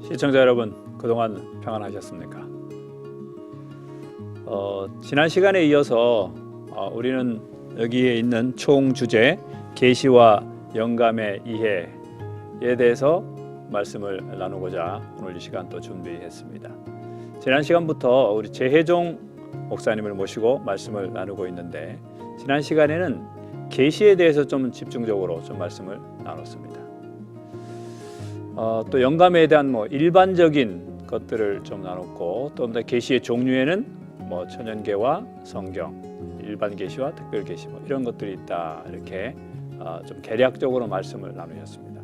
시청자 여러분, 그동안 평안하셨습니까? 지난 시간에 이어서 우리는 여기에 있는 총 주제 계시와 영감의 이해에 대해서 말씀을 나누고자 오늘 이 시간 또 준비했습니다. 지난 시간부터 우리 재혜종 목사님을 모시고 말씀을 나누고 있는데, 지난 시간에는 계시에 대해서 좀 집중적으로 좀 말씀을 나눴습니다. 또 영감에 대한 일반적인 것들을 좀 나눴고, 또 계시의 종류에는 천연계와 성경, 일반 계시와 특별 계시 이런 것들이 있다, 이렇게 좀 개략적으로 말씀을 나누셨습니다.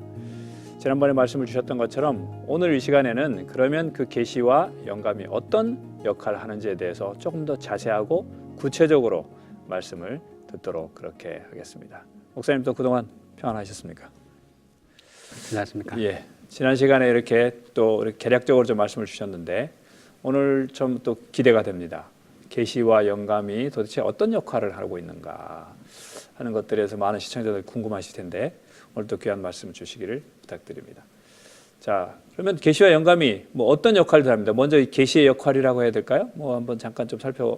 지난번에 말씀을 주셨던 것처럼 오늘 이 시간에는 그러면 그 계시와 영감이 어떤 역할을 하는지에 대해서 조금 더 자세하고 구체적으로 말씀을 듣도록 그렇게 하겠습니다. 목사님도 그동안 평안하셨습니까? 안녕하십니까? 예. 지난 시간에 이렇게 또 개략적으로 좀 말씀을 주셨는데, 오늘 좀 또 기대가 됩니다. 계시와 영감이 도대체 어떤 역할을 하고 있는가 하는 것들에 대해서 많은 시청자들 궁금하실 텐데, 오늘 또 귀한 말씀을 주시기를 부탁드립니다. 자, 그러면 계시와 영감이 어떤 역할을 합니다. 먼저 이 계시의 역할이라고 해야 될까요? 한번 잠깐 좀 살펴봐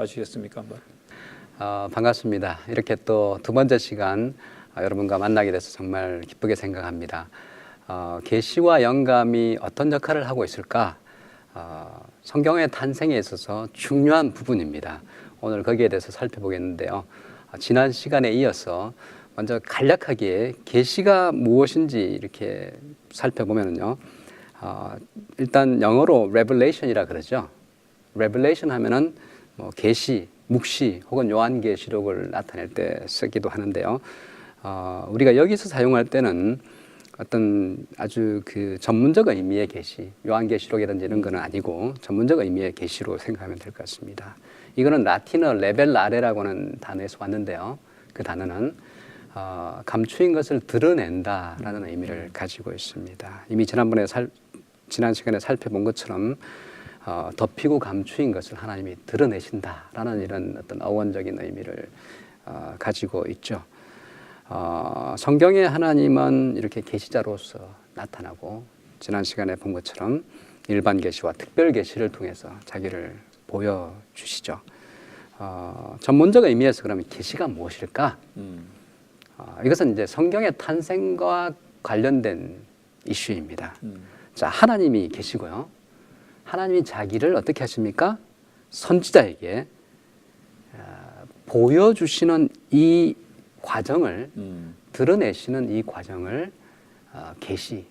주시겠습니까? 한번. 반갑습니다. 이렇게 또 두 번째 시간 여러분과 만나게 돼서 정말 기쁘게 생각합니다. 계시와 영감이 어떤 역할을 하고 있을까? 성경의 탄생에 있어서 중요한 부분입니다. 오늘 거기에 대해서 살펴보겠는데요. 지난 시간에 이어서 먼저 간략하게 계시가 무엇인지 이렇게 살펴보면요. 일단 영어로 Revelation이라 그러죠. Revelation 하면은 계시, 묵시 혹은 요한계시록을 나타낼 때 쓰기도 하는데요. 우리가 여기서 사용할 때는 어떤 아주 그 전문적 의미의 계시, 요한계시록이라든지 이런 거는 아니고 전문적 의미의 계시로 생각하면 될 것 같습니다. 이거는 라틴어 레벨라레라고 하는 단어에서 왔는데요. 그 단어는 감추인 것을 드러낸다라는 의미를 가지고 있습니다. 이미 지난 시간에 살펴본 것처럼 덮이고 감추인 것을 하나님이 드러내신다라는 이런 어떤 어원적인 의미를 가지고 있죠. 성경의 하나님은 이렇게 계시자로서 나타나고, 지난 시간에 본 것처럼 일반 계시와 특별 계시를 통해서 자기를 보여주시죠. 전문적 의미에서 그러면 계시가 무엇일까? 이것은 이제 성경의 탄생과 관련된 이슈입니다. 자, 하나님이 계시고요. 하나님이 자기를 어떻게 하십니까? 선지자에게 보여주시는 이 과정을, 드러내시는 이 과정을 계시,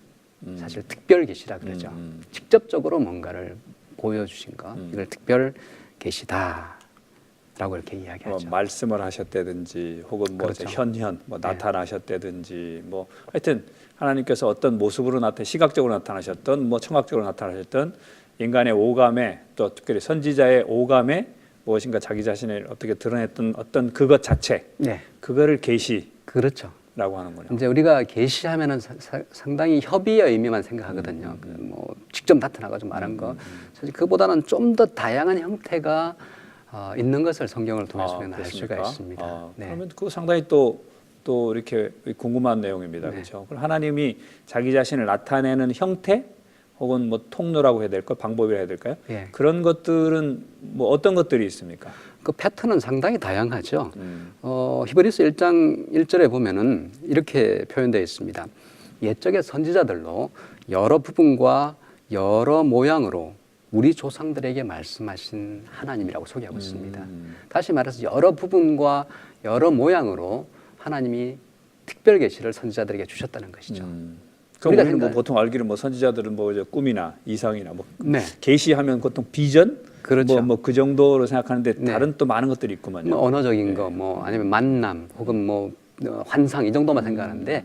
사실 특별 계시라 그러죠. 직접적으로 뭔가를 보여주신 것, 이걸 특별 계시다라고 이렇게 이야기하죠. 말씀을 하셨다든지 혹은 그렇죠. 현현 나타나셨다든지 하여튼 하나님께서 어떤 모습으로 시각적으로 나타나셨던 청각적으로 나타나셨던 인간의 오감에, 또 특별히 선지자의 오감에 무엇인가 자기 자신을 어떻게 드러냈던 어떤 그것 자체, 그거를 계시라고 그렇죠. 하는군요. 이제 우리가 계시하면은 상당히 협의의 의미만 생각하거든요. 직접 나타나가지고 말한 거. 사실 그보다는 좀 더 다양한 형태가 있는 것을 성경을 통해서 알 수가 있습니다. 그러면 그거 상당히 또 이렇게 궁금한 내용입니다. 그렇죠? 하나님이 자기 자신을 나타내는 형태, 혹은 통로라고 해야 될까요? 방법이라 해야 될까요? 그런 것들은 어떤 것들이 있습니까? 그 패턴은 상당히 다양하죠. 히브리서 1장 1절에 보면은 이렇게 표현되어 있습니다. 옛적의 선지자들로 여러 부분과 여러 모양으로 우리 조상들에게 말씀하신 하나님이라고 소개하고 있습니다. 다시 말해서 여러 부분과 여러 모양으로 하나님이 특별 계시를 선지자들에게 주셨다는 것이죠. 그럼 우리는 보통 알기로 선지자들은 꿈이나 이상이나 계시하면 보통 비전, 그렇죠. 그 정도로 생각하는데 다른 또 많은 것들이 있구만요. 언어적인 거, 아니면 만남, 혹은 환상, 이 정도만 생각하는데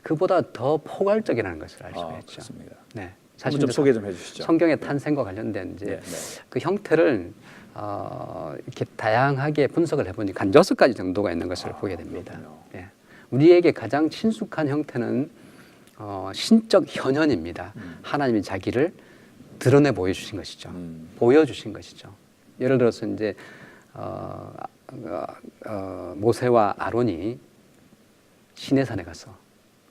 그보다 더 포괄적이라는 것을 알 수가 있죠. 그렇습니다. 사실 좀 소개 좀 해주시죠. 성경의 탄생과 관련된 그 형태를 이렇게 다양하게 분석을 해보니까 한 6가지 정도가 있는 것을 보게 됩니다. 우리에게 가장 친숙한 형태는 신적 현현입니다. 하나님이 자기를 드러내 보여주신 것이죠. 보여주신 것이죠. 예를 들어서 이제 모세와 아론이 시내산에 가서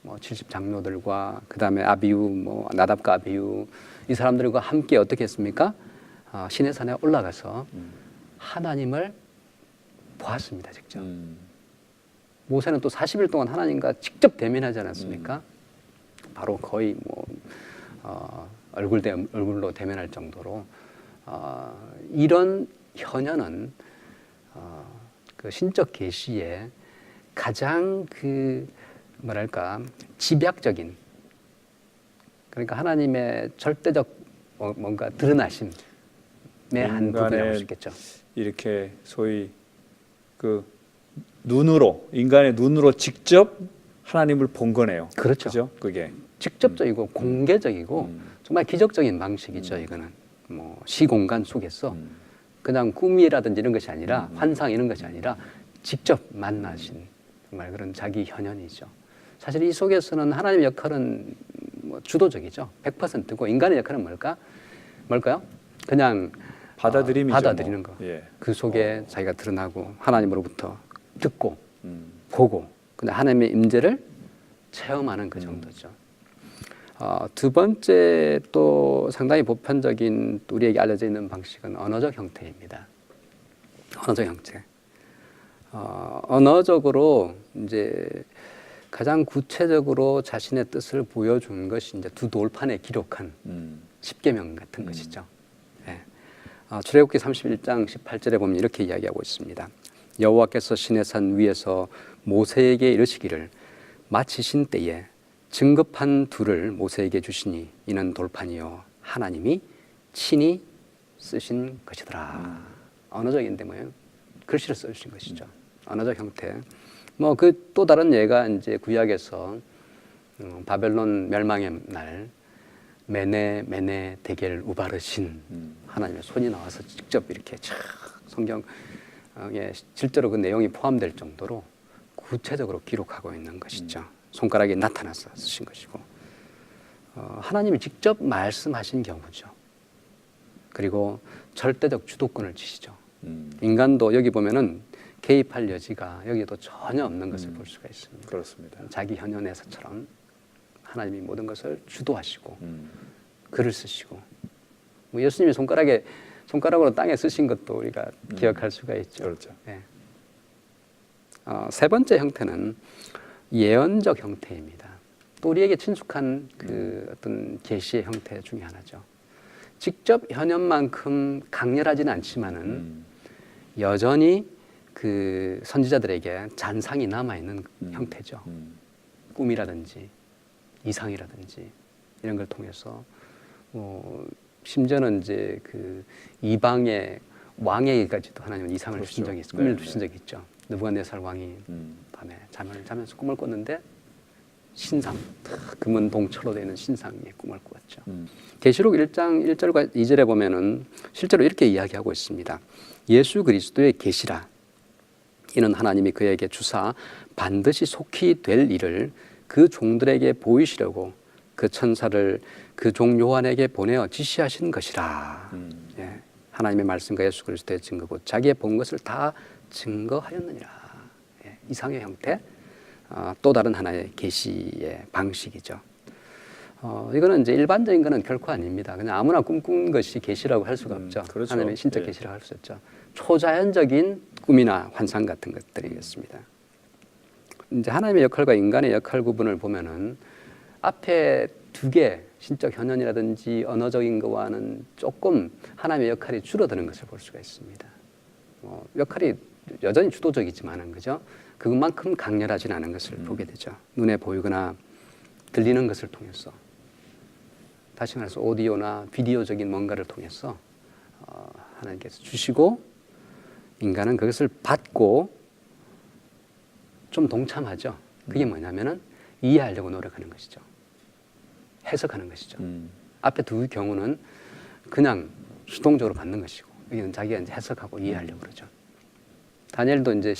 뭐 70 장로들과 그다음에 아비우 뭐 나답과 아비우 이 사람들과 함께 어떻게 했습니까? 시내 산에 올라가서 하나님을 보았습니다. 직접. 모세는 또 40일 동안 하나님과 직접 대면하지 않았습니까? 바로 거의 뭐 얼굴로 대면할 정도로 이런 현현은 그 신적 계시의 가장 그 뭐랄까 집약적인, 그러니까 하나님의 절대적 뭔가 드러나심의 한 부분이라고 할 수 있겠죠. 이렇게 소위 그 눈으로, 인간의 눈으로 직접 하나님을 본 거네요. 그렇죠. 그죠? 그게 직접적이고 공개적이고 정말 기적적인 방식이죠. 이거는 뭐 시공간 속에서 그냥 꿈이라든지 이런 것이 아니라 환상 이런 것이 아니라 직접 만나신 정말 그런 자기 현현이죠. 사실 이 속에서는 하나님의 역할은 뭐 주도적이죠. 100%고 인간의 역할은 뭘까요? 그냥 받아들임이죠. 받아들이는 거. 예. 그 속에 자기가 드러나고 하나님으로부터 듣고 보고 그냥 하나님의 임재를 체험하는 그 정도죠. 두 번째 또 상당히 보편적인 우리에게 알려져 있는 방식은 언어적 형태입니다. 언어적 형태. 언어적으로 이제 가장 구체적으로 자신의 뜻을 보여준 것이 이제 두 돌판에 기록한 십계명 같은 것이죠. 예. 출애굽기 31장 18절에 보면 이렇게 이야기하고 있습니다. 여호와께서 시내산 위에서 모세에게 이르시기를 마치신 때에 증거판 둘을 모세에게 주시니 이는 돌판이요 하나님이 친히 쓰신 것이더라. 언어적인데 뭐예요? 글씨를 써주신 것이죠. 언어적 형태. 뭐 그 또 다른 예가 이제 구약에서 바벨론 멸망의 날 메네 데겔 우바르신 하나님의 손이 나와서 직접 이렇게 촥 성경에 실제로 그 내용이 포함될 정도로 구체적으로 기록하고 있는 것이죠. 손가락이 나타나서 쓰신 것이고 하나님이 직접 말씀하신 경우죠. 그리고 절대적 주도권을 지시죠. 인간도 여기 보면은 개입할 여지가 여기에도 전혀 없는 것을 볼 수가 있습니다. 그렇습니다. 자기 현현에서처럼 하나님이 모든 것을 주도하시고 글을 쓰시고 뭐 예수님이 손가락으로 땅에 쓰신 것도 우리가 기억할 수가 있죠. 그렇죠. 네. 세 번째 형태는 예언적 형태입니다. 또 우리에게 친숙한 그 어떤 계시의 형태 중에 하나죠. 직접 현현만큼 강렬하지는 않지만은 여전히 그 선지자들에게 잔상이 남아 있는 형태죠. 꿈이라든지 이상이라든지 이런 걸 통해서 심지어는 이제 그 이방의 왕에게까지도 하나님은 이상을 그렇죠. 주신 적이 있어, 꿈을 주신 적이 있죠. 느부갓네살 왕이 밤에 잠을 자면서 꿈을 꿨는데 신상, 금은 동철로 되는 신상의 꿈을 꾸었죠. 계시록 1장 1절과 2절에 보면은 실제로 이렇게 이야기하고 있습니다. 예수 그리스도의 계시라. 이는 하나님이 그에게 주사 반드시 속히 될 일을 그 종들에게 보이시려고 그 천사를 그 종 요한에게 보내어 지시하신 것이라. 예, 하나님의 말씀과 예수 그리스도의 증거 곧 자기의 본 것을 다 증거하였느니라. 예, 이상의 형태, 또 다른 하나의 계시의 방식이죠. 이거는 이제 일반적인 거는 결코 아닙니다. 그냥 아무나 꿈꾼 것이 계시라고 할 수가 없죠. 그렇죠. 하나님의 신적 예. 계시라고 할 수 없죠. 초자연적인 꿈이나 환상 같은 것들이겠습니다. 이제 하나님의 역할과 인간의 역할 구분을 보면은 앞에 두 개 신적 현현이라든지 언어적인 거와는 조금 하나님의 역할이 줄어드는 것을 볼 수가 있습니다. 역할이 여전히 주도적이지만은 그죠? 그것만큼 강렬하지는 않은 것을 보게 되죠. 눈에 보이거나 들리는 것을 통해서, 다시 말해서 오디오나 비디오적인 뭔가를 통해서 하나님께서 주시고 인간은 그것을 받고 좀 동참하죠. 그게 뭐냐면은 이해하려고 노력하는 것이죠. 해석하는 것이죠. 앞에 두 경우는 그냥 수동적으로 받는 것이고 여기는 자기가 이제 해석하고 이해하려고 그러죠. 다니엘도 이제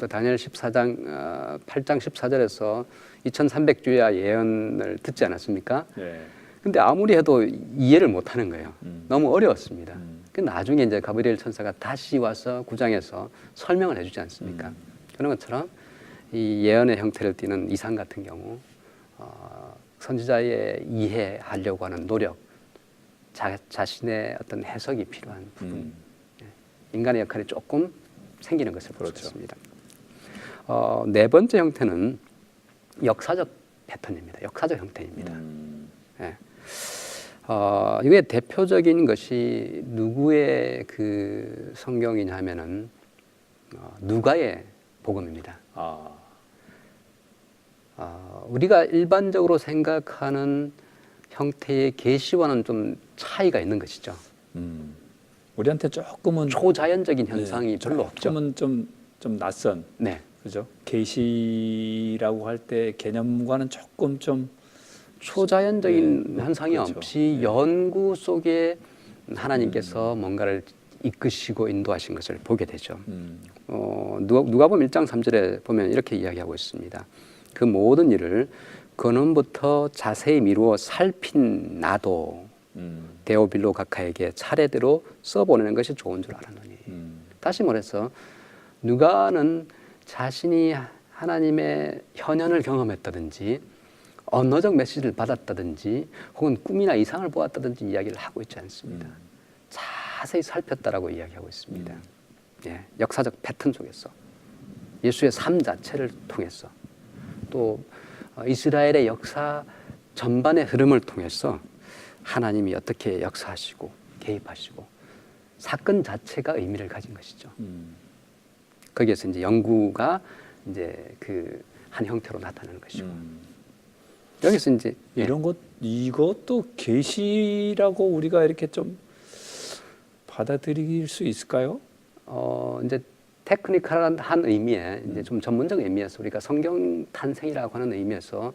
다니엘 14장 8장 14절에서 2300주야 예언을 듣지 않았습니까? 예. 근데 아무리 해도 이해를 못 하는 거예요. 너무 어려웠습니다. 그 나중에 이제 가브리엘 천사가 다시 와서 9장에서 설명을 해주지 않습니까? 그런 것처럼 이 예언의 형태를 띠는 이상 같은 경우 선지자의 이해하려고 하는 노력, 자신의 어떤 해석이 필요한 부분, 인간의 역할이 조금 생기는 것을 볼 수 그렇죠. 있습니다. 네 번째 형태는 역사적 패턴입니다. 역사적 형태입니다. 예. 이게 대표적인 것이 누구의 그 성경이냐 하면은 누가의 복음입니다. 우리가 일반적으로 생각하는 형태의 계시와는 좀 차이가 있는 것이죠. 우리한테 조금은 초자연적인 현상이 별로 없죠. 조금은 좀 낯선. 네. 그죠? 계시라고 할 때 개념과는 조금 좀 초자연적인 현상이 그렇죠. 없이 연구 속에 하나님께서 뭔가를 이끄시고 인도하신 것을 보게 되죠. 누가복음 1장 3절에 보면 이렇게 이야기하고 있습니다. 그 모든 일을 근원부터 자세히 미루어 살핀 나도 데오빌로 각하에게 차례대로 써보내는 것이 좋은 줄 알았노니. 다시 말해서 누가는 자신이 하나님의 현현을 경험했다든지 언어적 메시지를 받았다든지 혹은 꿈이나 이상을 보았다든지 이야기를 하고 있지 않습니다. 자세히 살폈다라고 이야기하고 있습니다. 예, 역사적 패턴 속에서 예수의 삶 자체를 통해서 또 이스라엘의 역사 전반의 흐름을 통해서 하나님이 어떻게 역사하시고 개입하시고 사건 자체가 의미를 가진 것이죠. 거기에서 이제 연구가 이제 그 한 형태로 나타나는 것이고 여기서 이제 이런 것 이것도 계시라고 우리가 이렇게 좀 받아들일 수 있을까요? 이제 테크니컬한 의미에 이제 좀 전문적 의미에서 우리가 성경 탄생이라고 하는 의미에서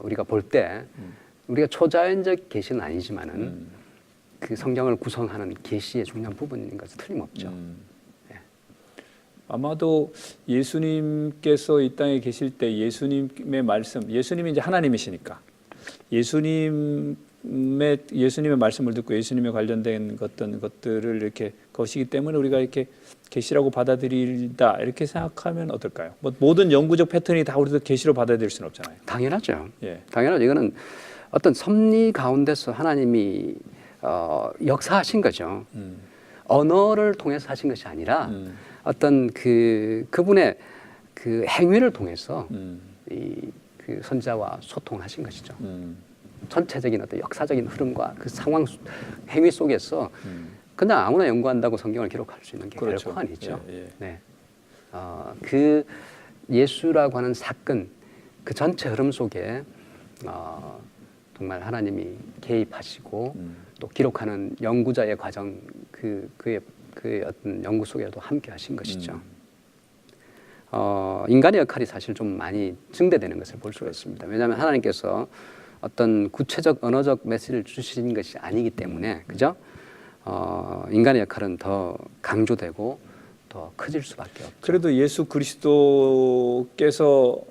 우리가 볼 때 우리가 초자연적 계시는 아니지만은 그 성경을 구성하는 계시의 중요한 부분인 것은 틀림없죠. 아마도 예수님께서 이 땅에 계실 때 예수님의 말씀, 예수님이 이제 하나님이시니까 예수님의 말씀을 듣고 예수님에 관련된 어떤 것들을 이렇게 거시기 때문에 우리가 이렇게 계시라고 받아들인다 이렇게 생각하면 어떨까요? 뭐 모든 영구적 패턴이 다 우리도 계시로 받아들일 수는 없잖아요. 당연하죠. 예. 당연하죠. 이거는 어떤 섭리 가운데서 하나님이 역사하신 거죠. 언어를 통해서 하신 것이 아니라 어떤 그분의 그 행위를 통해서 그 선지자와 소통을 하신 것이죠. 전체적인 어떤 역사적인 흐름과 그 상황 행위 속에서 그냥 아무나 연구한다고 성경을 기록할 수 있는 게 그렇죠. 결코 아니죠. 예, 예. 네. 그 예수라고 하는 사건 그 전체 흐름 속에 정말 하나님이 개입하시고 또 기록하는 연구자의 과정 그의 어떤 연구 속에도 함께 하신 것이죠. 인간의 역할이 사실 좀 많이 증대되는 것을 볼 수가 있습니다. 왜냐하면 하나님께서 어떤 구체적 언어적 메시지를 주신 것이 아니기 때문에 그죠? 인간의 역할은 더 강조되고 더 커질 수밖에 없죠. 그래도 예수 그리스도께서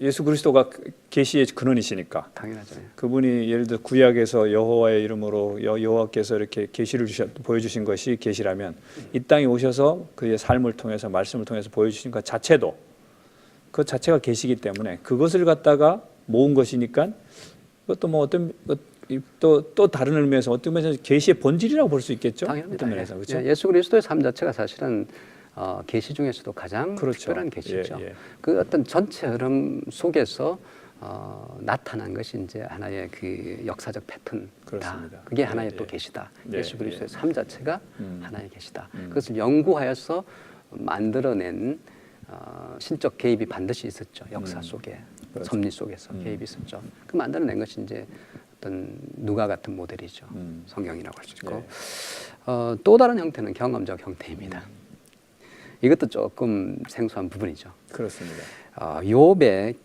예수 그리스도가 계시의 근원이시니까 당연하죠. 그분이 예를 들어 구약에서 여호와의 이름으로 여호와께서 이렇게 계시를 보여주신 것이 계시라면 이 땅에 오셔서 그의 삶을 통해서 말씀을 통해서 보여주신 것 자체도 그 자체가 계시기 때문에 그것을 갖다가 모은 것이니까 그것도 뭐 어떤 또 다른 의미에서 어떤 면에서 계시의 본질이라고 볼 수 있겠죠. 당연합니다. 어떤 면에서 그렇죠. 예, 예수 그리스도의 삶 자체가 사실은 계시 중에서도 가장 그렇죠. 특별한 계시죠. 예, 예. 그 어떤 전체 흐름 속에서 나타난 것이 이제 하나의 그 역사적 패턴. 그렇습니다. 그게 하나의 예, 또 예. 계시다. 예, 예수 그리스도의 예. 삶 자체가 하나의 계시다. 음. 그것을 연구하여서 만들어낸 신적 개입이 반드시 있었죠. 역사 속에, 그렇죠. 섭리 속에서 개입이 있었죠. 그 만들어낸 것이 이제 어떤 누가 같은 모델이죠. 성경이라고 할 수 있고. 예. 또 다른 형태는 경험적 형태입니다. 이것도 조금 생소한 부분이죠. 그렇습니다. 욥의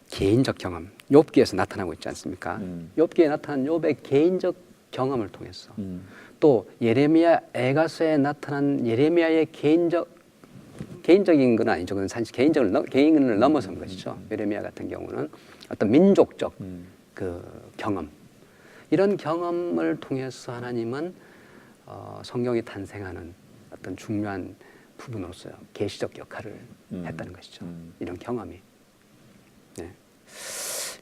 개인적 경험, 욥기에서 나타나고 있지 않습니까? 욥기에 나타난 욥의 개인적 경험을 통해서 또 예레미야 애가서에 나타난 예레미야의 개인적인 건 아니죠. 그건 사실 개인을 넘어선 것이죠. 예레미야 같은 경우는 어떤 민족적 그 경험, 이런 경험을 통해서 하나님은 성경이 탄생하는 어떤 중요한 부분으로서요 계시적 역할을 했다는 것이죠. 이런 경험이. 네.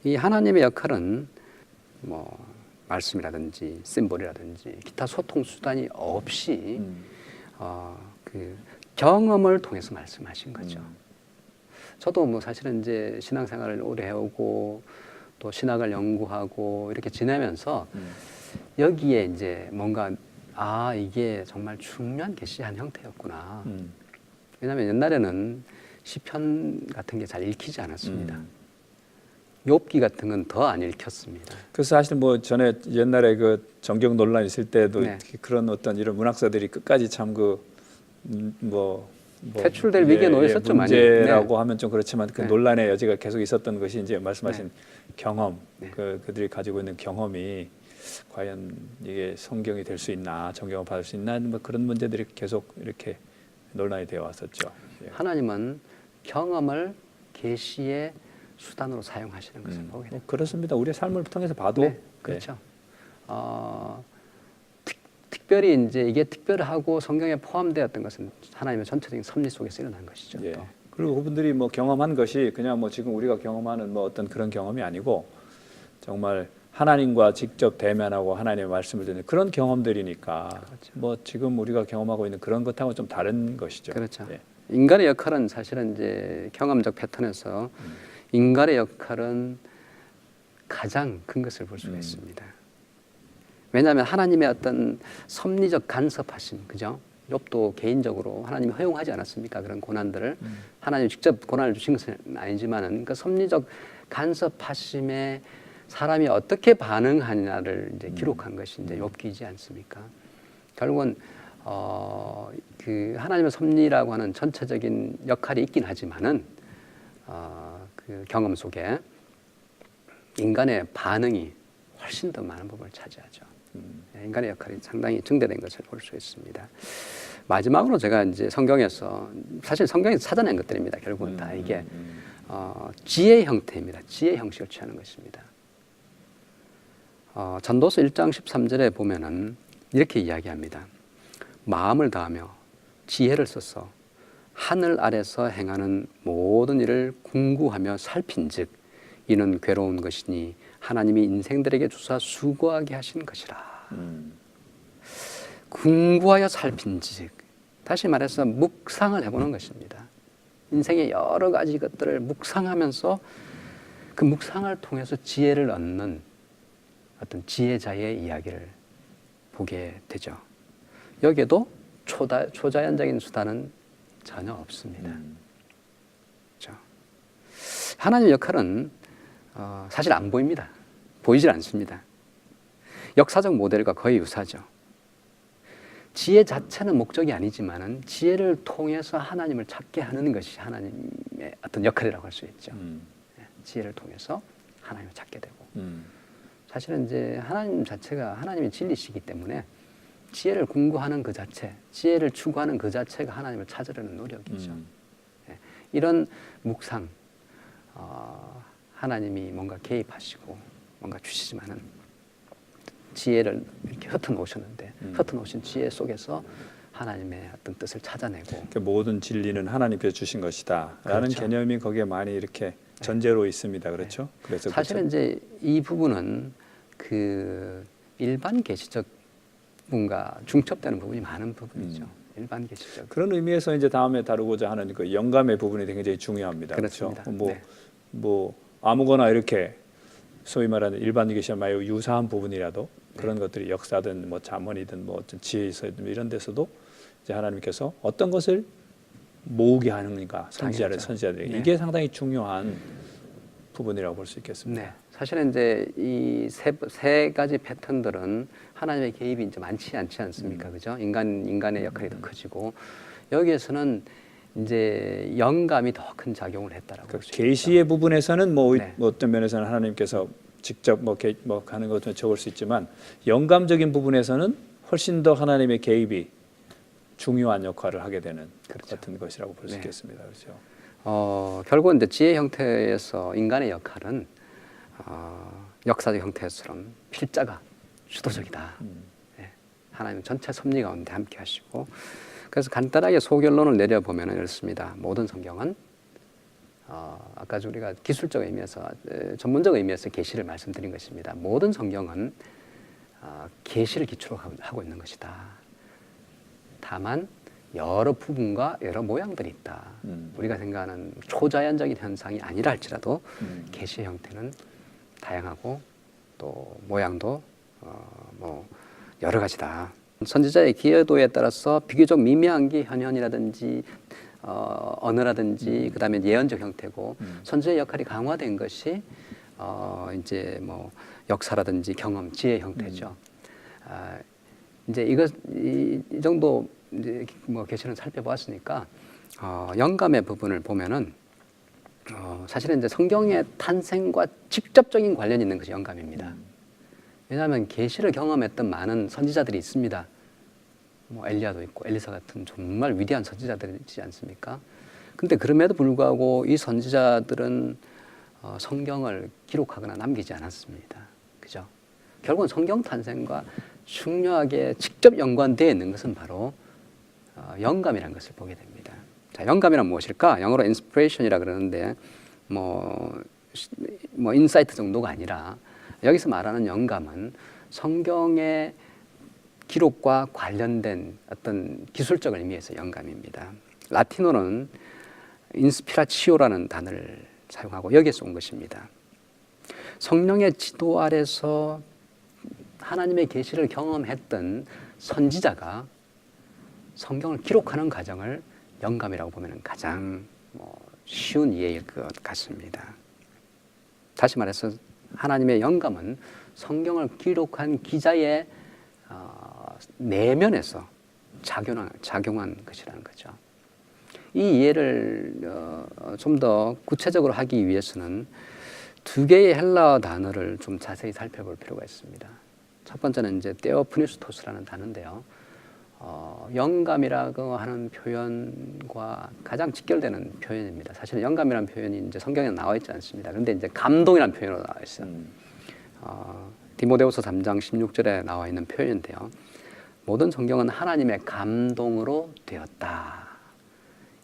이 하나님의 역할은 뭐 말씀이라든지 심볼이라든지 기타 소통 수단이 없이 그 경험을 통해서 말씀하신 거죠. 저도 뭐 사실은 이제 신앙생활을 오래 해오고 또 신학을 연구하고 이렇게 지내면서 여기에 이제 뭔가 이게 정말 중요한 계시한 형태였구나. 왜냐하면 옛날에는 시편 같은 게 잘 읽히지 않았습니다. 욥기 같은 건 더 안 읽혔습니다. 그래서 사실 뭐 전에 옛날에 그 정경 논란 있을 때도 네. 그런 어떤 이런 문학사들이 끝까지 참 그 뭐 퇴출될 위기에 놓였었죠, 많이. 문제라고 네. 하면 좀 그렇지만 그 네. 논란의 여지가 계속 있었던 것이 이제 말씀하신 경험, 네. 그들이 가지고 있는 경험이 과연 이게 성경이 될 수 있나, 정경을 받을 수 있나, 뭐 그런 문제들이 계속 이렇게 논란이 되어 왔었죠. 예. 하나님은 경험을 계시의 수단으로 사용하시는 것을 보게 됩니다. 그렇습니다. 우리의 삶을 통해서 봐도 네, 그렇죠. 특별히 이제 이게 특별하고 성경에 포함되었던 것은 하나님의 전체적인 섭리 속에서 일어난 것이죠. 예. 또. 그리고 그분들이 뭐 경험한 것이 그냥 뭐 지금 우리가 경험하는 뭐 어떤 그런 경험이 아니고 정말 하나님과 직접 대면하고 하나님의 말씀을 듣는 그런 경험들이니까 그렇죠. 뭐 지금 우리가 경험하고 있는 그런 것하고 좀 다른 것이죠. 그렇죠. 예. 인간의 역할은 사실은 이제 경험적 패턴에서 인간의 역할은 가장 큰 것을 볼 수가 있습니다. 왜냐하면 하나님의 어떤 섭리적 간섭하심, 그죠? 욥도 개인적으로 하나님이 허용하지 않았습니까? 그런 고난들을 하나님이 직접 고난을 주신 것은 아니지만은 그 섭리적 간섭하심에 사람이 어떻게 반응하냐를 이제 기록한 것이 이제 욥기이지 않습니까? 결국은 그 하나님의 섭리라고 하는 전체적인 역할이 있긴 하지만은 그 경험 속에 인간의 반응이 훨씬 더 많은 부분을 차지하죠. 인간의 역할이 상당히 증대된 것을 볼 수 있습니다. 마지막으로 제가 이제 성경에서 사실 성경에서 찾아낸 것들입니다. 결국은 다 이게 지혜 형태입니다. 지혜 형식을 취하는 것입니다. 전도서 1장 13절에 보면은 이렇게 이야기합니다. 마음을 다하며 지혜를 써서 하늘 아래서 행하는 모든 일을 궁구하며 살핀즉 이는 괴로운 것이니 하나님이 인생들에게 주사 수고하게 하신 것이라. 궁구하여 살핀즉, 다시 말해서 묵상을 해보는 것입니다. 인생의 여러 가지 것들을 묵상하면서 그 묵상을 통해서 지혜를 얻는 어떤 지혜자의 이야기를 보게 되죠. 여기에도 초자연적인 수단은 전혀 없습니다. 그렇죠? 하나님의 역할은 사실 안 보입니다. 보이질 않습니다. 역사적 모델과 거의 유사죠. 지혜 자체는 목적이 아니지만은 지혜를 통해서 하나님을 찾게 하는 것이 하나님의 어떤 역할이라고 할 수 있죠. 지혜를 통해서 하나님을 찾게 되고. 사실은 이제 하나님 자체가 하나님의 진리시기 때문에 지혜를 궁구하는 그 자체, 지혜를 추구하는 그 자체가 하나님을 찾으려는 노력이죠. 이런 묵상, 하나님이 뭔가 개입하시고 뭔가 주시지만은 지혜를 이렇게 흩어놓으셨는데 흩어놓으신 지혜 속에서 하나님의 어떤 뜻을 찾아내고 그러니까 모든 진리는 하나님께서 주신 것이다 라는 그렇죠. 개념이 거기에 많이 이렇게 전제로 있습니다. 그렇죠? 그래서 사실은 이제 이 부분은 그 일반 계시적 뭔가 중첩되는 부분이 많은 부분이죠. 일반 계시적. 그런 의미에서 이제 다음에 다루고자 하는 그 영감의 부분이 굉장히 중요합니다. 그렇습니다. 그렇죠? 네. 뭐 아무거나 이렇게 소위 말하는 일반 계시와 매우 유사한 부분이라도 그런 것들이 역사든 뭐 잠언이든 뭐 어떤 지혜서든 이런 데서도 이제 하나님께서 어떤 것을 모으게 하는가 선지자들에게 네. 이게 상당히 중요한 부분이라고 볼 수 있겠습니다. 네. 사실은 이제 이 세 가지 패턴들은 하나님의 개입이 이제 많지 않지 않습니까? 그죠? 인간의 역할이 더 커지고 여기에서는 이제 영감이 더 큰 작용을 했다라고 볼 수 있죠. 계시의 부분에서는 뭐 네. 어떤 면에서는 하나님께서 직접 뭐 하는 것도 적을 수 있지만 영감적인 부분에서는 훨씬 더 하나님의 개입이 중요한 역할을 하게 되는 그렇죠. 같은 것이라고 볼 수 네. 있겠습니다. 그렇죠. 결국은 이제 지혜 형태에서 인간의 역할은 역사적 형태처럼 필자가 주도적이다. 네. 하나님 전체 섭리 가운데 함께 하시고 그래서 간단하게 소결론을 내려보면 이렇습니다. 모든 성경은 아까 우리가 기술적 의미에서 전문적 의미에서 계시를 말씀드린 것입니다. 모든 성경은 계시를 기초로 하고 있는 것이다. 다만 여러 부분과 여러 모양들이 있다. 우리가 생각하는 초자연적인 현상이 아니라 할지라도 계시의 형태는 다양하고 또 모양도 뭐 여러 가지다. 선지자의 기여도에 따라서 비교적 미미한 게 현현이라든지 언어라든지 그다음에 예언적 형태고 선지자의 역할이 강화된 것이 이제 뭐 역사라든지 경험, 지혜 형태죠. 이제 이 정도 이제 뭐 계시는 살펴보았으니까 영감의 부분을 보면은 사실은 이제 성경의 탄생과 직접적인 관련이 있는 것이 영감입니다. 왜냐하면 계시를 경험했던 많은 선지자들이 있습니다. 뭐 엘리야도 있고 엘리사 같은 정말 위대한 선지자들이 있지 않습니까? 근데 그럼에도 불구하고 이 선지자들은 성경을 기록하거나 남기지 않았습니다. 그죠? 결국은 성경 탄생과 중요하게 직접 연관되어 있는 것은 바로 영감이라는 것을 보게 됩니다. 자, 영감이란 무엇일까? 영어로 inspiration이라 그러는데 뭐 인사이트 정도가 아니라 여기서 말하는 영감은 성경의 기록과 관련된 어떤 기술적 의미에서 영감입니다. 라틴어는 인스피라치오라는 단어를 사용하고 여기에서 온 것입니다. 성령의 지도 아래서 하나님의 계시를 경험했던 선지자가 성경을 기록하는 과정을 영감이라고 보면 가장 쉬운 이해일 것 같습니다. 다시 말해서 하나님의 영감은 성경을 기록한 기자의 내면에서 작용한 것이라는 거죠. 이 이해를 좀 더 구체적으로 하기 위해서는 두 개의 헬라어 단어를 좀 자세히 살펴볼 필요가 있습니다. 첫 번째는 이제 테오프니스토스라는 단어인데요. 영감이라고 하는 표현과 가장 직결되는 표현입니다. 사실은 영감이라는 표현이 이제 성경에 나와 있지 않습니다. 그런데 이제 감동이라는 표현으로 나와 있어요. 디모데후서 3장 16절에 나와 있는 표현인데요. 모든 성경은 하나님의 감동으로 되었다.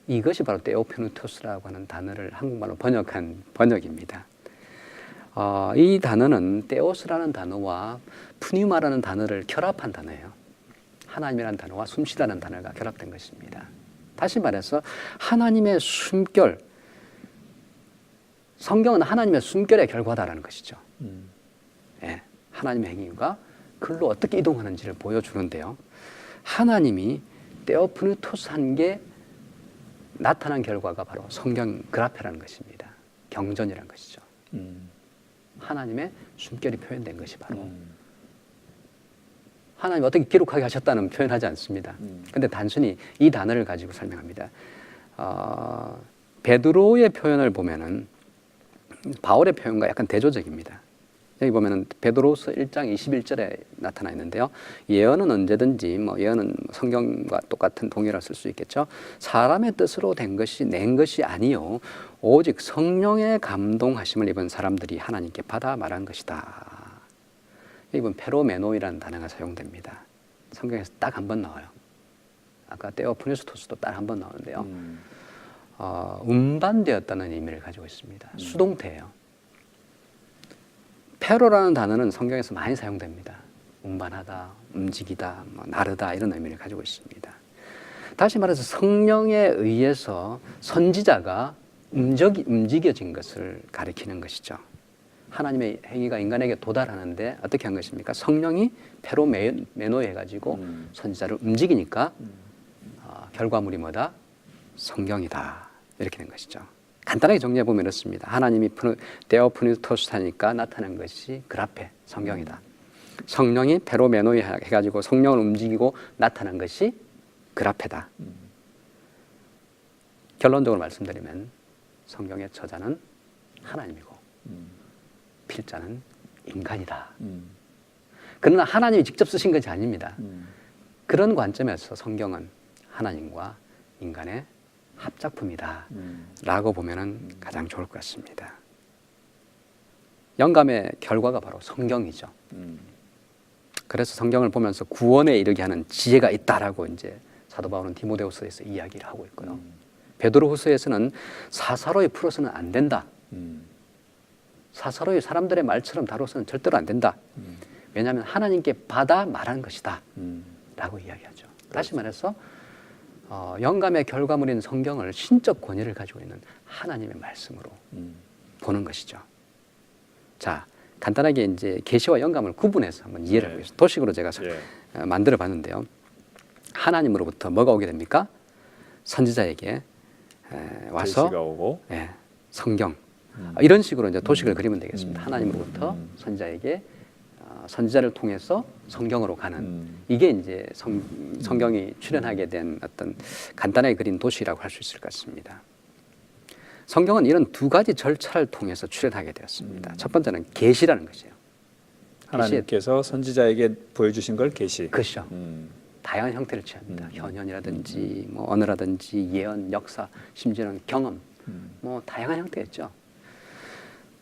이것이 바로 테오프니토스라고 하는 단어를 한국말로 번역한 번역입니다. 이 단어는 테오스라는 단어와 푸니마라는 단어를 결합한 단어예요. 하나님이라는 단어와 숨쉬다는 단어가 결합된 것입니다. 다시 말해서 하나님의 숨결, 성경은 하나님의 숨결의 결과다라는 것이죠. 예, 하나님의 행위가 글로 어떻게 이동하는지를 보여주는데요. 하나님이 테오프니토스한 게 나타난 결과가 바로 성경 그라페라는 것입니다. 경전이라는 것이죠. 하나님의 숨결이 표현된 것이 바로 하나님 어떻게 기록하게 하셨다는 표현하지 않습니다. 그런데 단순히 이 단어를 가지고 설명합니다. 베드로의 표현을 보면은 바울의 표현과 약간 대조적입니다. 여기 보면은 베드로서 1장 21절에 나타나 있는데요. 예언은 언제든지 예언은 성경과 똑같은 동의어를 쓸 수 있겠죠. 사람의 뜻으로 낸 것이 아니요 오직 성령의 감동하심을 입은 사람들이 하나님께 받아 말한 것이다. 여기 보면 페로메노이라는 단어가 사용됩니다. 성경에서 딱 한 번 나와요. 아까 테오프니스토스도 딱 한 번 나오는데요. 운반되었다는 의미를 가지고 있습니다. 수동태예요. 페로라는 단어는 성경에서 많이 사용됩니다. 운반하다, 움직이다, 나르다 이런 의미를 가지고 있습니다. 다시 말해서 성령에 의해서 선지자가 움직여진 것을 가리키는 것이죠. 하나님의 행위가 인간에게 도달하는데 어떻게 한 것입니까? 성령이 페로메노에 해가지고 선지자를 움직이니까 결과물이 뭐다? 성경이다. 이렇게 된 것이죠. 간단하게 정리해보면 이렇습니다. 하나님이 테오프니토스하니까 나타난 것이 그라페, 성경이다. 성령이 페로메노에 해가지고 성령을 움직이고 나타난 것이 그라페다. 결론적으로 말씀드리면 성경의 저자는 하나님이고 필자는 인간이다. 그러나 하나님이 직접 쓰신 것이 아닙니다. 그런 관점에서 성경은 하나님과 인간의 합작품이다 라고 보면 가장 좋을 것 같습니다. 영감의 결과가 바로 성경이죠. 그래서 성경을 보면서 구원에 이르게 하는 지혜가 있다라고 이제 사도 바울은 디모데후서에서 이야기를 하고 있고요. 베드로후서에서는 사사로이 풀어서는 안 된다. 사사로이 사람들의 말처럼 다뤄서는 절대로 안 된다. 왜냐하면 하나님께 받아 말하는 것이다. 라고 이야기하죠. 다시 말해서 영감의 결과물인 성경을 신적 권위를 가지고 있는 하나님의 말씀으로 보는 것이죠. 자, 간단하게 이제 계시와 영감을 구분해서 한번 이해를 해보겠습니다. 도식으로 제가 만들어 봤는데요. 하나님으로부터 뭐가 오게 됩니까? 선지자에게 와서 계시가 오고 성경 이런 식으로 이제 도식을 그리면 되겠습니다. 하나님으로부터 선지자에게 선지자를 통해서 성경으로 가는 이게 이제 성경이 출현하게 된 어떤 간단하게 그린 도시라고 할 수 있을 것 같습니다. 성경은 이런 두 가지 절차를 통해서 출현하게 되었습니다. 첫 번째는 계시라는 것이에요. 하나님께서 선지자에게 보여주신 걸 계시. 그렇죠. 다양한 형태를 취합니다. 현현이라든지 뭐 언어라든지 예언, 역사, 심지어는 경험, 뭐 다양한 형태였죠.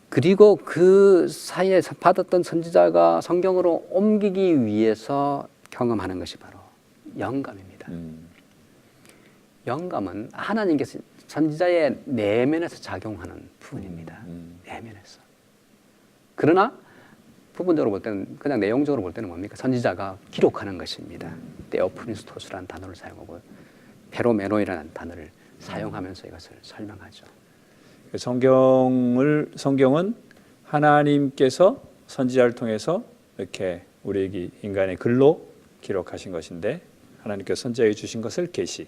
그리고 그 사이에 받았던 선지자가 성경으로 옮기기 위해서 경험하는 것이 바로 영감입니다. 영감은 하나님께서 선지자의 내면에서 작용하는 부분입니다. 내면에서. 그러나 부분적으로 볼 때는 그냥 내용적으로 볼 때는 뭡니까? 선지자가 기록하는 것입니다. 테오프니스토스라는 단어를 사용하고 페로메노이라는 단어를 사용하면서 이것을 설명하죠. 성경은 하나님께서 선지자를 통해서 이렇게 우리에게 인간의 글로 기록하신 것인데 하나님께서 선지자에게 주신 것을 계시.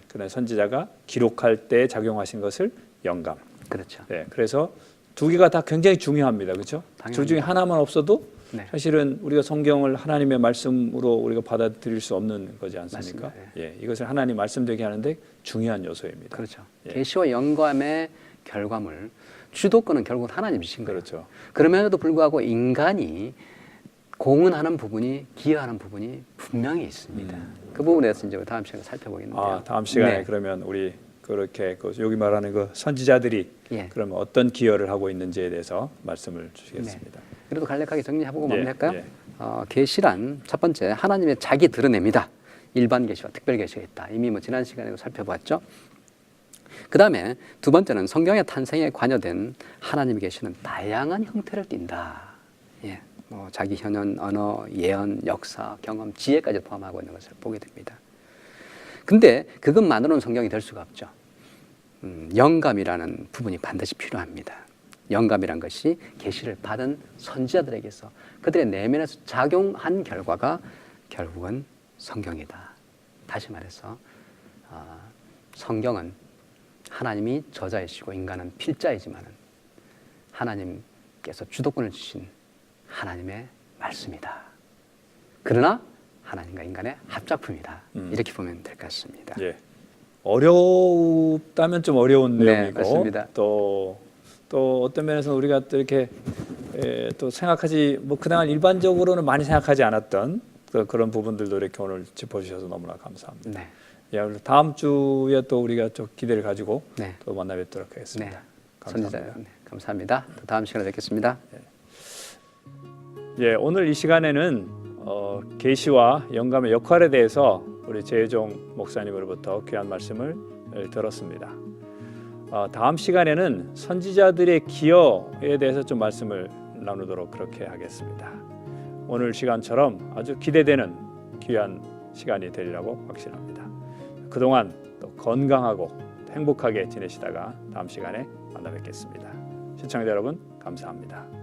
그러나 선지자가 기록할 때 작용하신 것을 영감. 그렇죠. 네, 그래서 두 개가 다 굉장히 중요합니다. 그렇죠? 둘 중에 하나만 없어도 사실은 우리가 성경을 하나님의 말씀으로 우리가 받아들일 수 없는 거지 않습니까? 예, 이것을 하나님 말씀되게 하는데 중요한 요소입니다. 그렇죠. 계시와 영감의 결과물, 주도권은 결국은 하나님이신 거예요. 그렇죠. 그럼에도 불구하고 인간이 공헌하는 부분이, 기여하는 부분이 분명히 있습니다. 그 부분에 대해서 이제 다음 시간에 살펴보겠는데요. 다음 시간에 그러면 우리 그렇게 여기 말하는 그 선지자들이 그러면 어떤 기여를 하고 있는지에 대해서 말씀을 주시겠습니다. 그래도 간략하게 정리해보고 마무리할까요? 계시란 첫 번째 하나님의 자기 드러냅니다. 일반 계시와 특별 계시가 있다. 이미 뭐 지난 시간에도 살펴봤죠. 그 다음에 두 번째는 성경의 탄생에 관여된 하나님의 계시는 다양한 형태를 띈다. 뭐 자기 현현, 언어, 예언, 역사, 경험, 지혜까지 포함하고 있는 것을 보게 됩니다. 근데 그것만으로는 성경이 될 수가 없죠. 영감이라는 부분이 반드시 필요합니다. 영감이란 것이 계시를 받은 선지자들에게서 그들의 내면에서 작용한 결과가 결국은 성경이다. 다시 말해서 성경은 하나님이 저자이시고 인간은 필자이지만 하나님께서 주도권을 주신 하나님의 말씀이다. 그러나 하나님과 인간의 합작품이다. 이렇게 보면 될 것 같습니다. 어렵다면 좀 어려운 내용이고 맞습니다. 또 어떤 면에서 우리가 또 이렇게 또 생각하지 뭐 그동안 일반적으로는 많이 생각하지 않았던 그런 부분들도 이렇게 오늘 짚어주셔서 너무나 감사합니다. 다음 주에 또 우리가 좀 기대를 가지고 또 만나 뵙도록 하겠습니다. 감사합니다. 감사합니다. 또 다음 시간에 뵙겠습니다. 오늘 이 시간에는 계시와 영감의 역할에 대해서 우리 재종 목사님으로부터 귀한 말씀을 들었습니다. 다음 시간에는 선지자들의 기여에 대해서 좀 말씀을 나누도록 그렇게 하겠습니다. 오늘 시간처럼 아주 기대되는 귀한 시간이 되리라고 확신합니다. 그동안 또 건강하고 행복하게 지내시다가 다음 시간에 만나 뵙겠습니다. 시청자 여러분 감사합니다.